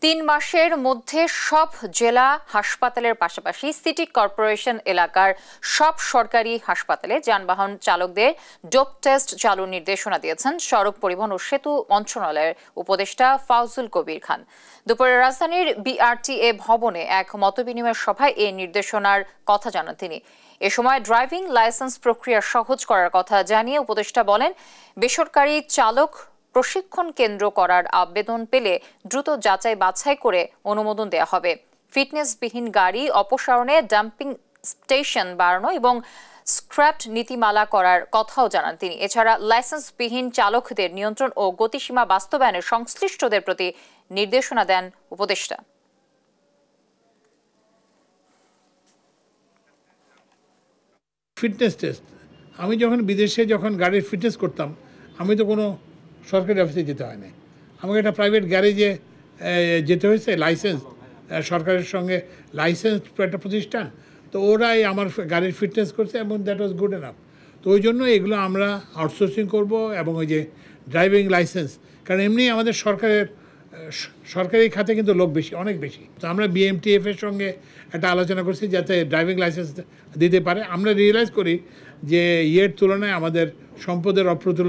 3 মাসের মধ্যে সব জেলা হাসপাতালের পাশাপাশি সিটি কর্পোরেশন এলাকার সব সরকারি হাসপাতালে যানবাহন চালকদের ডোপ টেস্ট চালুর নির্দেশনা দিয়েছেন সড়ক পরিবহন ও সেতু মন্ত্রণালয়ের উপদেষ্টা ফাউজুল কবির খান। দুপুরে রাজধানীর বিআরটিএ ভবনে এক মতবিনিময় সভায় এই নির্দেশনার কথা জানান তিনি। এ সময় ড্রাইভিং লাইসেন্স প্রক্রিয়া সহজ করার কথা জানিয়ে উপদেষ্টা বলেন, বেসরকারি চালক প্রশিক্ষণ কেন্দ্র করার আবেদন পেলে দ্রুত যাচাই বাছাই করে অনুমোদন দেওয়া হবে। ফিটনেসবিহীন গাড়ি অপসারণে ডাম্পিং স্টেশন বাড়ানো এবং স্ক্র্যাপ নীতিমালা করার কথাও জানান তিনি। এছাড়া লাইসেন্সবিহীন চালকদের নিয়ন্ত্রণ ও গতিসীমা বাস্তবায়নে সংশ্লিষ্টদের প্রতি নির্দেশনা দেন উপদেষ্টা। ফিটনেস টেস্ট আমি বিদেশে যখন গাড়ির ফিটনেস করতাম, আমি তো কোনো সরকারি অফিসে যেতে হয় না, আমাকে একটা প্রাইভেট গ্যারেজে যেতে হয়েছে। লাইসেন্স সরকারের সঙ্গে লাইসেন্স একটা প্রতিষ্ঠান, তো ওরাই আমার গাড়ির ফিটনেস করছে এবং দ্যাট ওয়াজ গুড এনাফ। তো ওই জন্য এগুলো আমরা আউটসোর্সিং করব। এবং ওই যে ড্রাইভিং লাইসেন্স, কারণ এমনি আমাদের সরকারি খাতে কিন্তু লোক বেশি, অনেক বেশি। তো আমরা BMTF এর সঙ্গে একটা আলোচনা করছি যাতে ড্রাইভিং লাইসেন্স দিতে পারে। আমরা রিয়েলাইজ করি যে তুলনায় আমাদের সম্পদের অপ্রতুল।